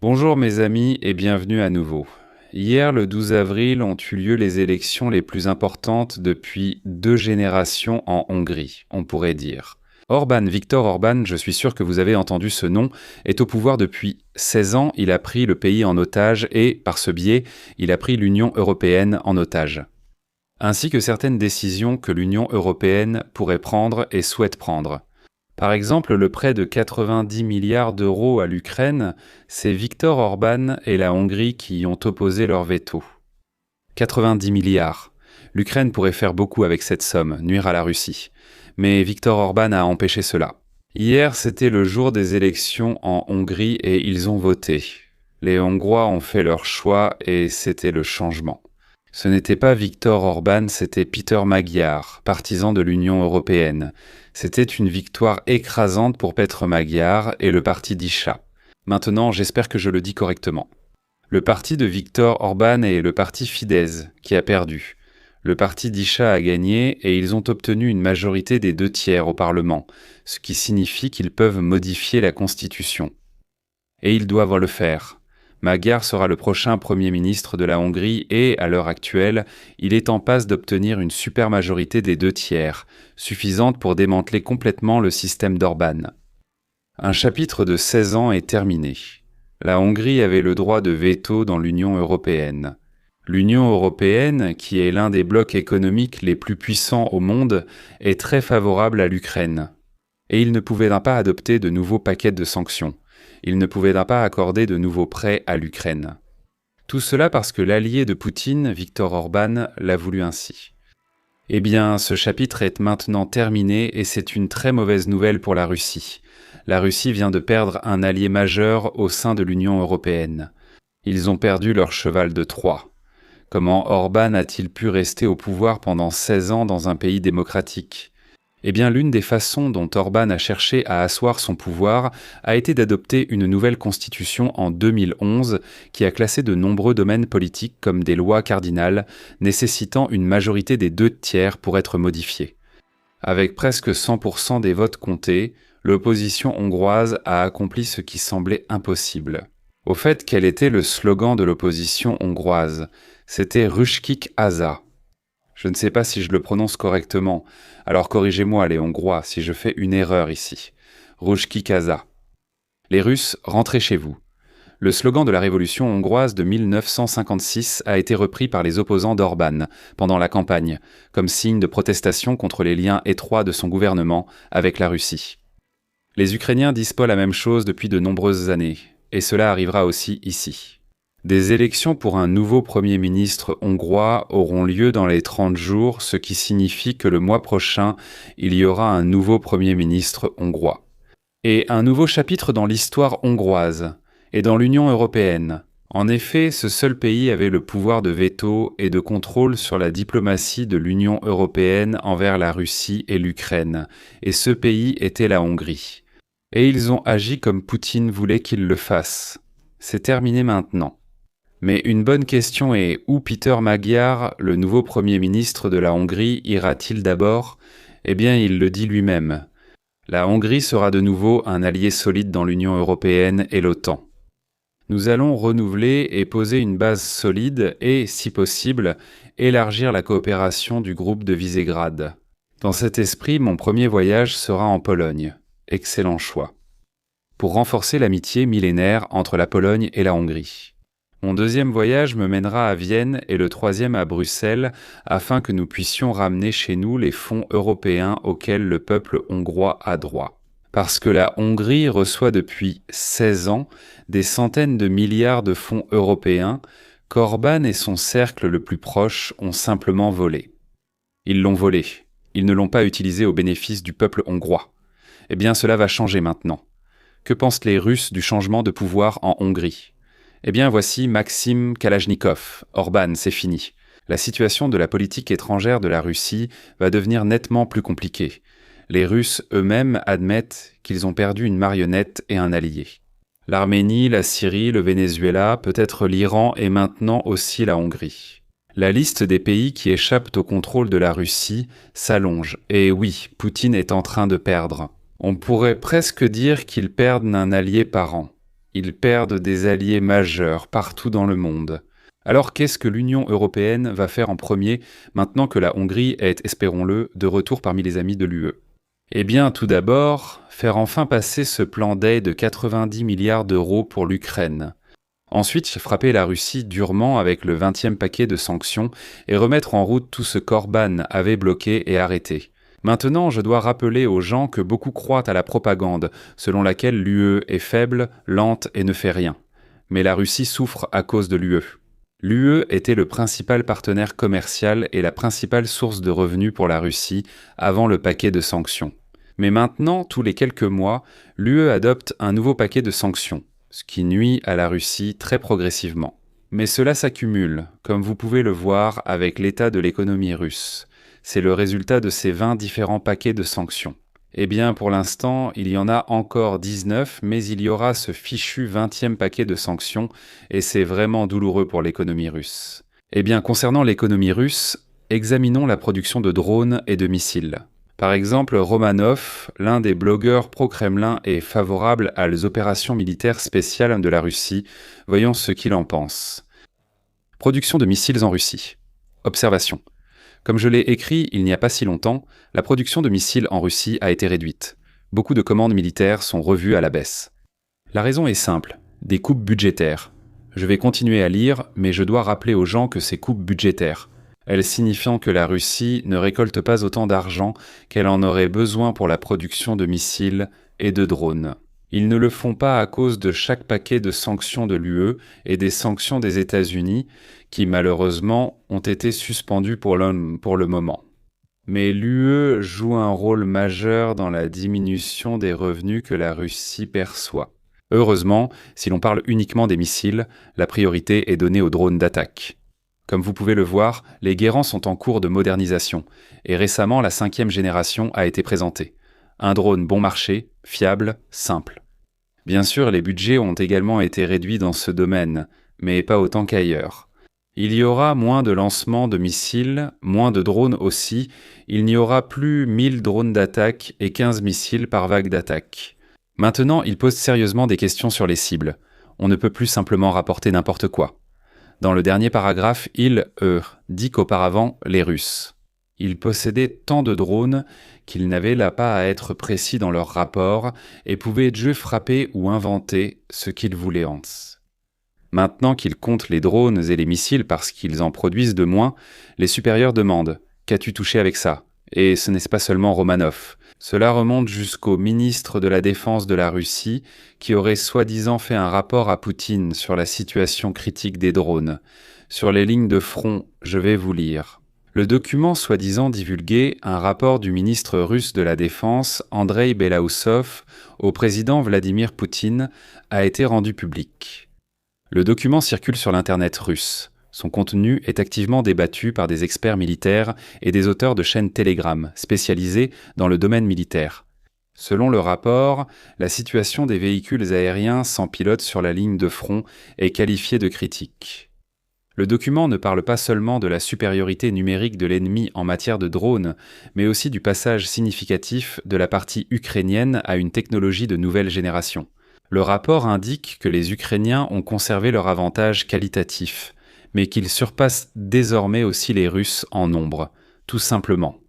Bonjour mes amis et bienvenue à nouveau. Hier, le 12 avril, ont eu lieu les élections les plus importantes depuis 2 générations en Hongrie, on pourrait dire. Viktor Orban, je suis sûr que vous avez entendu ce nom, est au pouvoir depuis 16 ans, il a pris le pays en otage et, par ce biais, il a pris l'Union européenne en otage. Ainsi que certaines décisions que l'Union européenne pourrait prendre et souhaite prendre. Par exemple, le prêt de 90 milliards d'euros à l'Ukraine, c'est Viktor Orban et la Hongrie qui y ont opposé leur veto. 90 milliards. L'Ukraine pourrait faire beaucoup avec cette somme, nuire à la Russie. Mais Viktor Orban a empêché cela. Hier, c'était le jour des élections en Hongrie et ils ont voté. Les Hongrois ont fait leur choix et c'était le changement. Ce n'était pas Viktor Orban, c'était Péter Magyar, partisan de l'Union européenne. C'était une victoire écrasante pour Péter Magyar et le parti d'Isha. Maintenant, j'espère que je le dis correctement. Le parti de Viktor Orban est le parti Fidesz, qui a perdu. Le parti d'Isha a gagné et ils ont obtenu une majorité des 2/3 au Parlement, ce qui signifie qu'ils peuvent modifier la Constitution. Et ils doivent le faire. Magyar sera le prochain Premier ministre de la Hongrie et, à l'heure actuelle, il est en passe d'obtenir une supermajorité des 2/3, suffisante pour démanteler complètement le système d'Orban. Un chapitre de 16 ans est terminé. La Hongrie avait le droit de veto dans l'Union européenne. L'Union européenne, qui est l'un des blocs économiques les plus puissants au monde, est très favorable à l'Ukraine. Et il ne pouvait pas adopter de nouveaux paquets de sanctions. Il ne pouvait pas accorder de nouveaux prêts à l'Ukraine. Tout cela parce que l'allié de Poutine, Viktor Orban, l'a voulu ainsi. Eh bien, ce chapitre est maintenant terminé et c'est une très mauvaise nouvelle pour la Russie. La Russie vient de perdre un allié majeur au sein de l'Union européenne. Ils ont perdu leur cheval de Troie. Comment Orban a-t-il pu rester au pouvoir pendant 16 ans dans un pays démocratique ? Eh bien, l'une des façons dont Orban a cherché à asseoir son pouvoir a été d'adopter une nouvelle constitution en 2011 qui a classé de nombreux domaines politiques comme des lois cardinales nécessitant une majorité des 2/3 pour être modifiées. Avec presque 100% des votes comptés, l'opposition hongroise a accompli ce qui semblait impossible. Au fait, quel était le slogan de l'opposition hongroise ? C'était « Ruskik Haza ». Je ne sais pas si je le prononce correctement, alors corrigez-moi les Hongrois si je fais une erreur ici. Ruskik Haza. Les Russes, rentrez chez vous. Le slogan de la révolution hongroise de 1956 a été repris par les opposants d'Orban pendant la campagne, comme signe de protestation contre les liens étroits de son gouvernement avec la Russie. Les Ukrainiens disent pas la même chose depuis de nombreuses années, et cela arrivera aussi ici. Des élections pour un nouveau Premier ministre hongrois auront lieu dans les 30 jours, ce qui signifie que le mois prochain, il y aura un nouveau Premier ministre hongrois. Et un nouveau chapitre dans l'histoire hongroise, et dans l'Union européenne. En effet, ce seul pays avait le pouvoir de veto et de contrôle sur la diplomatie de l'Union européenne envers la Russie et l'Ukraine, et ce pays était la Hongrie. Et ils ont agi comme Poutine voulait qu'ils le fassent. C'est terminé maintenant. Mais une bonne question est où Péter Magyar, le nouveau Premier ministre de la Hongrie, ira-t-il d'abord ? Eh bien, il le dit lui-même. La Hongrie sera de nouveau un allié solide dans l'Union européenne et l'OTAN. Nous allons renouveler et poser une base solide et, si possible, élargir la coopération du groupe de Visegrad. Dans cet esprit, mon premier voyage sera en Pologne. Excellent choix. Pour renforcer l'amitié millénaire entre la Pologne et la Hongrie. Mon deuxième voyage me mènera à Vienne et le troisième à Bruxelles afin que nous puissions ramener chez nous les fonds européens auxquels le peuple hongrois a droit. Parce que la Hongrie reçoit depuis 16 ans des centaines de milliards de fonds européens qu'Orban et son cercle le plus proche ont simplement volé. Ils l'ont volé, ils ne l'ont pas utilisé au bénéfice du peuple hongrois. Eh bien cela va changer maintenant. Que pensent les Russes du changement de pouvoir en Hongrie ? Eh bien voici Maxime Kalachnikov. Orban, c'est fini. La situation de la politique étrangère de la Russie va devenir nettement plus compliquée. Les Russes eux-mêmes admettent qu'ils ont perdu une marionnette et un allié. L'Arménie, la Syrie, le Venezuela, peut-être l'Iran et maintenant aussi la Hongrie. La liste des pays qui échappent au contrôle de la Russie s'allonge. Et oui, Poutine est en train de perdre. On pourrait presque dire qu'ils perdent un allié par an. Ils perdent des alliés majeurs partout dans le monde. Alors qu'est-ce que l'Union européenne va faire en premier, maintenant que la Hongrie est, espérons-le, de retour parmi les amis de l'UE? Eh bien, tout d'abord, faire enfin passer ce plan d'aide de 90 milliards d'euros pour l'Ukraine. Ensuite, frapper la Russie durement avec le 20e paquet de sanctions et remettre en route tout ce qu'Orban avait bloqué et arrêté. Maintenant, je dois rappeler aux gens que beaucoup croient à la propagande, selon laquelle l'UE est faible, lente et ne fait rien. Mais la Russie souffre à cause de l'UE. L'UE était le principal partenaire commercial et la principale source de revenus pour la Russie avant le paquet de sanctions. Mais maintenant, tous les quelques mois, l'UE adopte un nouveau paquet de sanctions, ce qui nuit à la Russie très progressivement. Mais cela s'accumule, comme vous pouvez le voir avec l'état de l'économie russe. C'est le résultat de ces 20 différents paquets de sanctions. Eh bien, pour l'instant, il y en a encore 19, mais il y aura ce fichu 20e paquet de sanctions, et c'est vraiment douloureux pour l'économie russe. Eh bien, concernant l'économie russe, examinons la production de drones et de missiles. Par exemple, Romanov, l'un des blogueurs pro-Kremlin, est favorable aux opérations militaires spéciales de la Russie. Voyons ce qu'il en pense. Production de missiles en Russie. Observation. Comme je l'ai écrit il n'y a pas si longtemps, la production de missiles en Russie a été réduite. Beaucoup de commandes militaires sont revues à la baisse. La raison est simple, des coupes budgétaires. Je vais continuer à lire, mais je dois rappeler aux gens que ces coupes budgétaires, elles signifient que la Russie ne récolte pas autant d'argent qu'elle en aurait besoin pour la production de missiles et de drones. Ils ne le font pas à cause de chaque paquet de sanctions de l'UE et des sanctions des États-Unis, qui malheureusement ont été suspendues pour le moment. Mais l'UE joue un rôle majeur dans la diminution des revenus que la Russie perçoit. Heureusement, si l'on parle uniquement des missiles, la priorité est donnée aux drones d'attaque. Comme vous pouvez le voir, les guérants sont en cours de modernisation, et récemment la 5e génération a été présentée. Un drone bon marché, fiable, simple. Bien sûr, les budgets ont également été réduits dans ce domaine, mais pas autant qu'ailleurs. Il y aura moins de lancements de missiles, moins de drones aussi, il n'y aura plus 1000 drones d'attaque et 15 missiles par vague d'attaque. Maintenant, il pose sérieusement des questions sur les cibles. On ne peut plus simplement rapporter n'importe quoi. Dans le dernier paragraphe, dit qu'auparavant, les Russes. Ils possédaient tant de drones qu'ils n'avaient là pas à être précis dans leur rapport et pouvaient juste frapper ou inventer ce qu'ils voulaient. Maintenant qu'ils comptent les drones et les missiles parce qu'ils en produisent de moins, les supérieurs demandent « Qu'as-tu touché avec ça ?» Et ce n'est pas seulement Romanov. Cela remonte jusqu'au ministre de la Défense de la Russie qui aurait soi-disant fait un rapport à Poutine sur la situation critique des drones. Sur les lignes de front, je vais vous lire. Le document soi-disant divulgué, un rapport du ministre russe de la Défense, Andrei Belaousov, au président Vladimir Poutine, a été rendu public. Le document circule sur l'internet russe. Son contenu est activement débattu par des experts militaires et des auteurs de chaînes Telegram spécialisées dans le domaine militaire. Selon le rapport, la situation des véhicules aériens sans pilote sur la ligne de front est qualifiée de critique. Le document ne parle pas seulement de la supériorité numérique de l'ennemi en matière de drones, mais aussi du passage significatif de la partie ukrainienne à une technologie de nouvelle génération. Le rapport indique que les Ukrainiens ont conservé leur avantage qualitatif, mais qu'ils surpassent désormais aussi les Russes en nombre, tout simplement.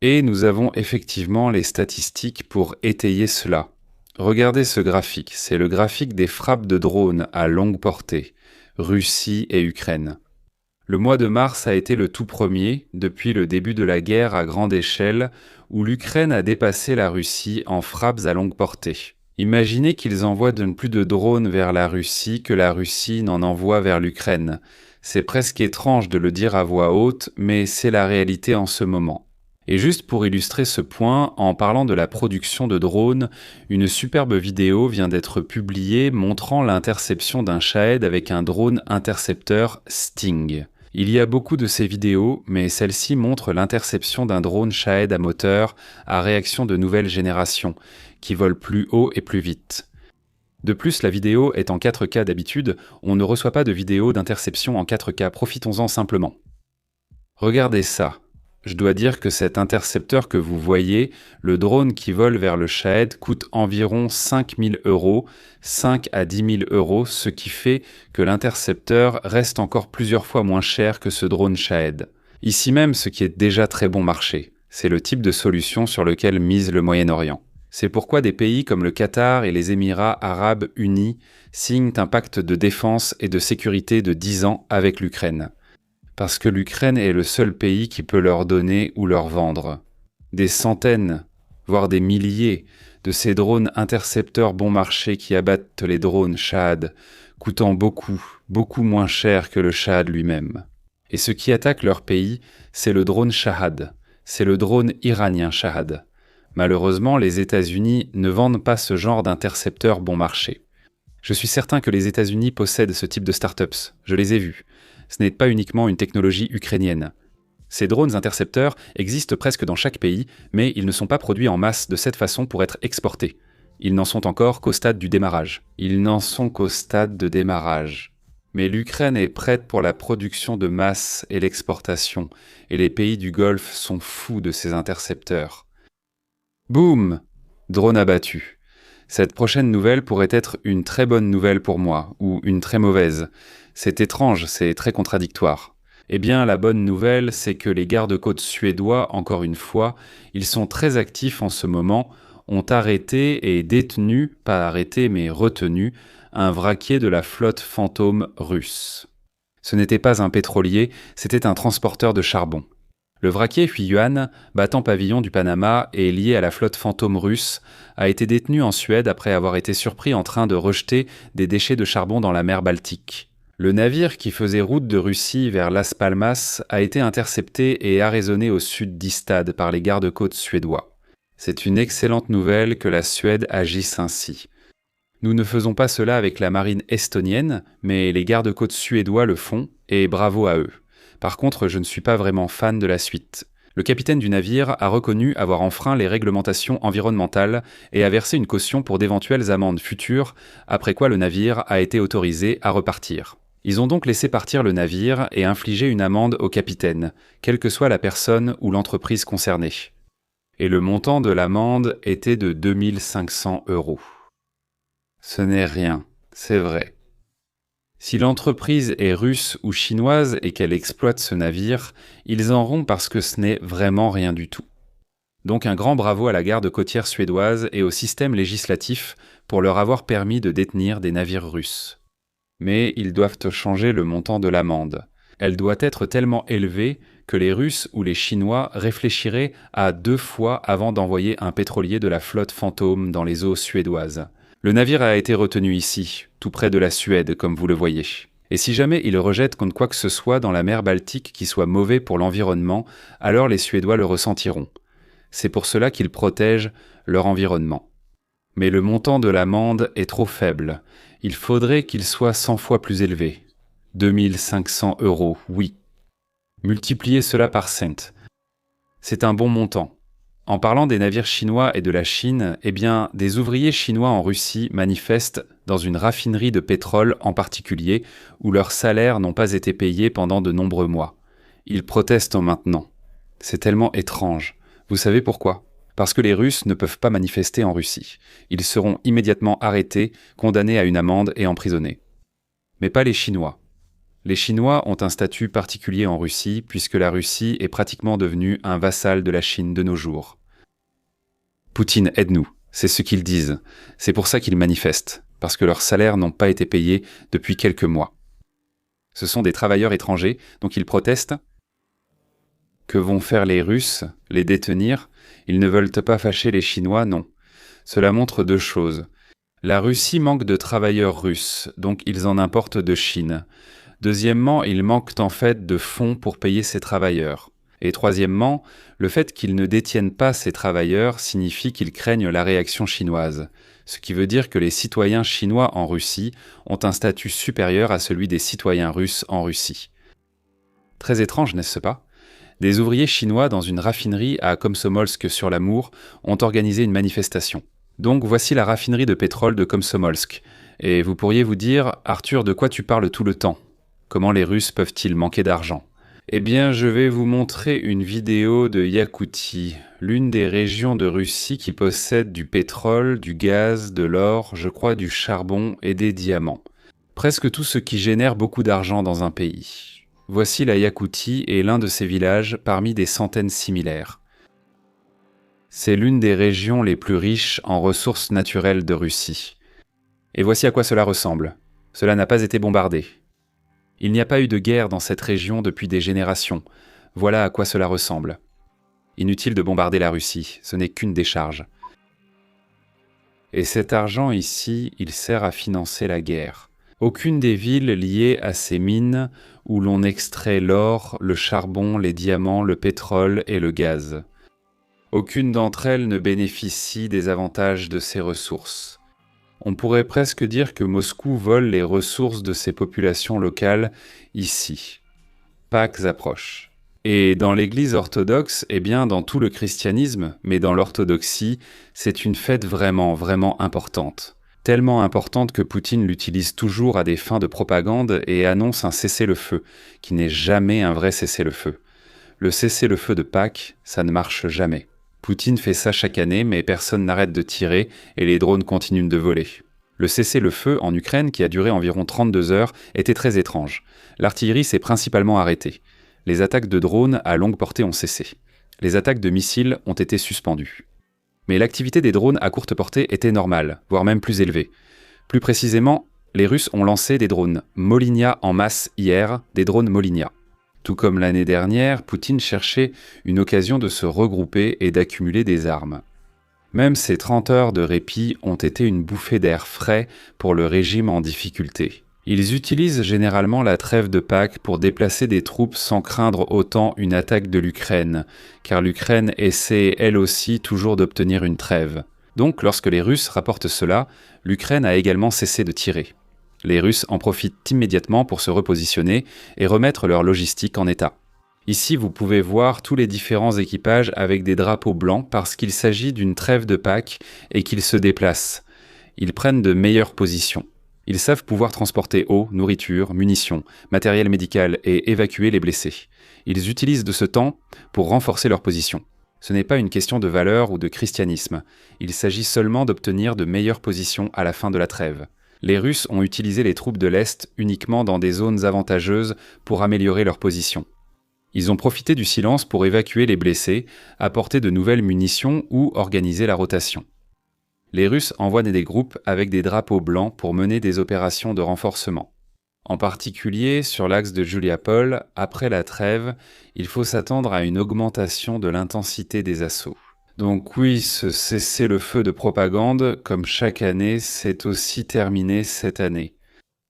Et nous avons effectivement les statistiques pour étayer cela. Regardez ce graphique, c'est le graphique des frappes de drones à longue portée, Russie et Ukraine. Le mois de mars a été le tout premier, depuis le début de la guerre à grande échelle, où l'Ukraine a dépassé la Russie en frappes à longue portée. Imaginez qu'ils envoient plus de drones vers la Russie que la Russie n'en envoie vers l'Ukraine. C'est presque étrange de le dire à voix haute, mais c'est la réalité en ce moment. Et juste pour illustrer ce point, en parlant de la production de drones, une superbe vidéo vient d'être publiée montrant l'interception d'un Shahed avec un drone intercepteur Sting. Il y a beaucoup de ces vidéos, mais celle-ci montre l'interception d'un drone Shahed à moteur à réaction de nouvelle génération, qui vole plus haut et plus vite. De plus, la vidéo est en 4K d'habitude, on ne reçoit pas de vidéo d'interception en 4K, profitons-en simplement. Regardez ça. Je dois dire que cet intercepteur que vous voyez, le drone qui vole vers le Shahed, coûte environ 5 000 €, 5 à 10 000 €, ce qui fait que l'intercepteur reste encore plusieurs fois moins cher que ce drone Shahed. Ici même, ce qui est déjà très bon marché. C'est le type de solution sur lequel mise le Moyen-Orient. C'est pourquoi des pays comme le Qatar et les Émirats arabes unis signent un pacte de défense et de sécurité de 10 ans avec l'Ukraine. Parce que l'Ukraine est le seul pays qui peut leur donner ou leur vendre des centaines, voire des milliers de ces drones intercepteurs bon marché qui abattent les drones Shahed, coûtant beaucoup, beaucoup moins cher que le Shahed lui-même. Et ce qui attaque leur pays, c'est le drone Shahed, c'est le drone iranien Shahed. Malheureusement, les États-Unis ne vendent pas ce genre d'intercepteurs bon marché. Je suis certain que les États-Unis possèdent ce type de startups, je les ai vus. Ce n'est pas uniquement une technologie ukrainienne. Ces drones intercepteurs existent presque dans chaque pays, mais ils ne sont pas produits en masse de cette façon pour être exportés. Ils n'en sont encore qu'au stade du démarrage. Mais l'Ukraine est prête pour la production de masse et l'exportation, et les pays du Golfe sont fous de ces intercepteurs. Boum! Drone abattu. Cette prochaine nouvelle pourrait être une très bonne nouvelle pour moi, ou une très mauvaise. C'est étrange, c'est très contradictoire. Eh bien, la bonne nouvelle, c'est que les gardes-côtes suédois, encore une fois, ils sont très actifs en ce moment, ont arrêté et détenu, pas arrêté mais retenu, un vraquier de la flotte fantôme russe. Ce n'était pas un pétrolier, c'était un transporteur de charbon. Le vraquier Huiyuan, battant pavillon du Panama et lié à la flotte fantôme russe, a été détenu en Suède après avoir été surpris en train de rejeter des déchets de charbon dans la mer Baltique. Le navire qui faisait route de Russie vers Las Palmas a été intercepté et arraisonné au sud d'Ystad par les gardes-côtes suédois. C'est une excellente nouvelle que la Suède agisse ainsi. Nous ne faisons pas cela avec la marine estonienne, mais les gardes-côtes suédois le font, et bravo à eux. Par contre, je ne suis pas vraiment fan de la suite. Le capitaine du navire a reconnu avoir enfreint les réglementations environnementales et a versé une caution pour d'éventuelles amendes futures, après quoi le navire a été autorisé à repartir. Ils ont donc laissé partir le navire et infligé une amende au capitaine, quelle que soit la personne ou l'entreprise concernée. Et le montant de l'amende était de 2 500 €. Ce n'est rien, c'est vrai. Si l'entreprise est russe ou chinoise et qu'elle exploite ce navire, ils en auront parce que ce n'est vraiment rien du tout. Donc un grand bravo à la garde côtière suédoise et au système législatif pour leur avoir permis de détenir des navires russes. Mais ils doivent changer le montant de l'amende. Elle doit être tellement élevée que les Russes ou les Chinois réfléchiraient à 2 fois avant d'envoyer un pétrolier de la flotte fantôme dans les eaux suédoises. Le navire a été retenu ici, tout près de la Suède, comme vous le voyez. Et si jamais ils rejettent contre quoi que ce soit dans la mer Baltique qui soit mauvais pour l'environnement, alors les Suédois le ressentiront. C'est pour cela qu'ils protègent leur environnement. Mais le montant de l'amende est trop faible. Il faudrait qu'il soit 100 fois plus élevé. 2 500 €, oui. Multipliez cela par cent. C'est un bon montant. En parlant des navires chinois et de la Chine, eh bien, des ouvriers chinois en Russie manifestent dans une raffinerie de pétrole en particulier, où leurs salaires n'ont pas été payés pendant de nombreux mois. Ils protestent maintenant. C'est tellement étrange. Vous savez pourquoi ? Parce que les Russes ne peuvent pas manifester en Russie. Ils seront immédiatement arrêtés, condamnés à une amende et emprisonnés. Mais pas les Chinois. Les Chinois ont un statut particulier en Russie, puisque la Russie est pratiquement devenue un vassal de la Chine de nos jours. Poutine, aide-nous, c'est ce qu'ils disent. C'est pour ça qu'ils manifestent, parce que leurs salaires n'ont pas été payés depuis quelques mois. Ce sont des travailleurs étrangers, donc ils protestent. Que vont faire les Russes? Les détenir? Ils ne veulent pas fâcher les Chinois, non. Cela montre 2 choses. La Russie manque de travailleurs russes, donc ils en importent de Chine. Deuxièmement, ils manquent en fait de fonds pour payer ces travailleurs. Et troisièmement, le fait qu'ils ne détiennent pas ces travailleurs signifie qu'ils craignent la réaction chinoise. Ce qui veut dire que les citoyens chinois en Russie ont un statut supérieur à celui des citoyens russes en Russie. Très étrange, n'est-ce pas ? Des ouvriers chinois dans une raffinerie à Komsomolsk sur l'Amour ont organisé une manifestation. Donc voici la raffinerie de pétrole de Komsomolsk. Et vous pourriez vous dire, Arthur, de quoi tu parles tout le temps ? Comment les Russes peuvent-ils manquer d'argent ? Eh bien, je vais vous montrer une vidéo de Yakoutie, l'une des régions de Russie qui possède du pétrole, du gaz, de l'or, je crois du charbon et des diamants. Presque tout ce qui génère beaucoup d'argent dans un pays. Voici la Yakoutie et l'un de ses villages parmi des centaines similaires. C'est l'une des régions les plus riches en ressources naturelles de Russie. Et voici à quoi cela ressemble. Cela n'a pas été bombardé. Il n'y a pas eu de guerre dans cette région depuis des générations. Voilà à quoi cela ressemble. Inutile de bombarder la Russie, ce n'est qu'une décharge. Et cet argent ici, il sert à financer la guerre. Aucune des villes liées à ces mines où l'on extrait l'or, le charbon, les diamants, le pétrole et le gaz. Aucune d'entre elles ne bénéficie des avantages de ces ressources. On pourrait presque dire que Moscou vole les ressources de ces populations locales ici. Pâques approche. Et dans l'Église orthodoxe, eh bien dans tout le christianisme, mais dans l'orthodoxie, c'est une fête vraiment, vraiment importante. Tellement importante que Poutine l'utilise toujours à des fins de propagande et annonce un cessez-le-feu, qui n'est jamais un vrai cessez-le-feu. Le cessez-le-feu de Pâques, ça ne marche jamais. Poutine fait ça chaque année, mais personne n'arrête de tirer et les drones continuent de voler. Le cessez-le-feu en Ukraine, qui a duré environ 32 heures, était très étrange. L'artillerie s'est principalement arrêtée. Les attaques de drones à longue portée ont cessé. Les attaques de missiles ont été suspendues. Mais l'activité des drones à courte portée était normale, voire même plus élevée. Plus précisément, les Russes ont lancé des drones Molinia en masse hier, des drones Molinia. Tout comme l'année dernière, Poutine cherchait une occasion de se regrouper et d'accumuler des armes. Même ces 30 heures de répit ont été une bouffée d'air frais pour le régime en difficulté. Ils utilisent généralement la trêve de Pâques pour déplacer des troupes sans craindre autant une attaque de l'Ukraine, car l'Ukraine essaie elle aussi toujours d'obtenir une trêve. Donc lorsque les Russes rapportent cela, l'Ukraine a également cessé de tirer. Les Russes en profitent immédiatement pour se repositionner et remettre leur logistique en état. Ici, vous pouvez voir tous les différents équipages avec des drapeaux blancs parce qu'il s'agit d'une trêve de Pâques et qu'ils se déplacent. Ils prennent de meilleures positions. Ils savent pouvoir transporter eau, nourriture, munitions, matériel médical et évacuer les blessés. Ils utilisent de ce temps pour renforcer leur position. Ce n'est pas une question de valeur ou de christianisme. Il s'agit seulement d'obtenir de meilleures positions à la fin de la trêve. Les Russes ont utilisé les troupes de l'Est uniquement dans des zones avantageuses pour améliorer leur position. Ils ont profité du silence pour évacuer les blessés, apporter de nouvelles munitions ou organiser la rotation. Les Russes envoient des groupes avec des drapeaux blancs pour mener des opérations de renforcement. En particulier, sur l'axe de Juliapol, après la trêve, il faut s'attendre à une augmentation de l'intensité des assauts. Donc oui, ce cessez-le-feu de propagande, comme chaque année, c'est aussi terminé cette année.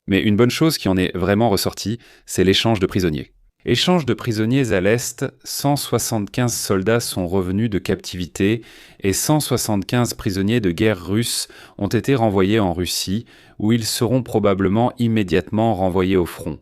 Mais une bonne chose qui en est vraiment ressortie, c'est l'échange de prisonniers. Échange de prisonniers à l'Est, 175 soldats sont revenus de captivité et 175 prisonniers de guerre russes ont été renvoyés en Russie, où ils seront probablement immédiatement renvoyés au front.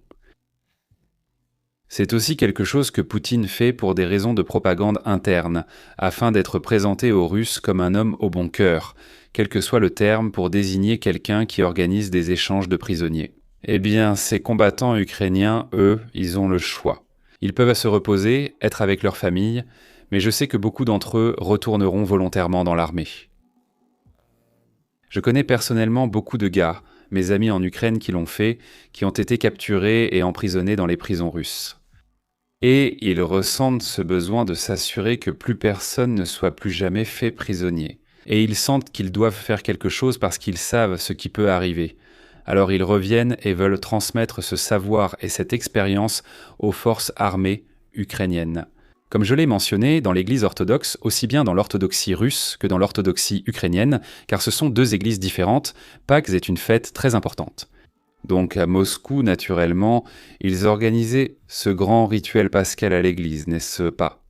C'est aussi quelque chose que Poutine fait pour des raisons de propagande interne, afin d'être présenté aux Russes comme un homme au bon cœur, quel que soit le terme pour désigner quelqu'un qui organise des échanges de prisonniers. Eh bien, ces combattants ukrainiens, eux, ils ont le choix. Ils peuvent se reposer, être avec leur famille, mais je sais que beaucoup d'entre eux retourneront volontairement dans l'armée. Je connais personnellement beaucoup de gars, mes amis en Ukraine qui l'ont fait, qui ont été capturés et emprisonnés dans les prisons russes. Et ils ressentent ce besoin de s'assurer que plus personne ne soit plus jamais fait prisonnier. Et ils sentent qu'ils doivent faire quelque chose parce qu'ils savent ce qui peut arriver. Alors ils reviennent et veulent transmettre ce savoir et cette expérience aux forces armées ukrainiennes. Comme je l'ai mentionné, dans l'Église orthodoxe, aussi bien dans l'orthodoxie russe que dans l'orthodoxie ukrainienne, car ce sont deux églises différentes, Pâques est une fête très importante. Donc à Moscou, naturellement, ils organisaient ce grand rituel pascal à l'église, n'est-ce pas?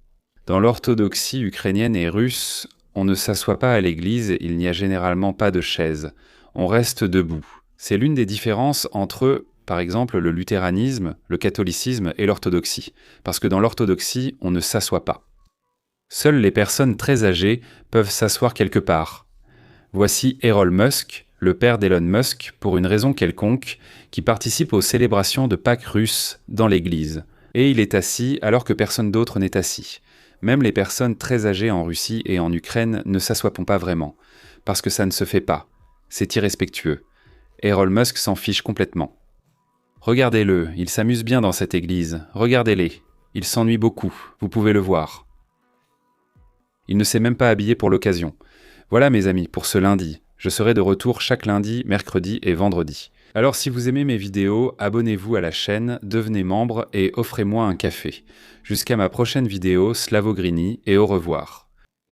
Dans l'orthodoxie ukrainienne et russe, on ne s'assoit pas à l'église, il n'y a généralement pas de chaise. On reste debout. C'est l'une des différences entre, par exemple, le luthéranisme, le catholicisme et l'orthodoxie. Parce que dans l'orthodoxie, on ne s'assoit pas. Seules les personnes très âgées peuvent s'asseoir quelque part. Voici Elon Musk, le père d'Elon Musk, pour une raison quelconque, qui participe aux célébrations de Pâques russes dans l'église. Et il est assis alors que personne d'autre n'est assis. Même les personnes très âgées en Russie et en Ukraine ne s'assoient pas vraiment, parce que ça ne se fait pas. C'est irrespectueux. Elon Musk s'en fiche complètement. Regardez-le, il s'amuse bien dans cette église. Regardez-les. Il s'ennuie beaucoup, vous pouvez le voir. Il ne s'est même pas habillé pour l'occasion. Voilà mes amis, pour ce lundi. Je serai de retour chaque lundi, mercredi et vendredi. Alors si vous aimez mes vidéos, abonnez-vous à la chaîne, devenez membre et offrez-moi un café. Jusqu'à ma prochaine vidéo, Slavo Grini, et au revoir.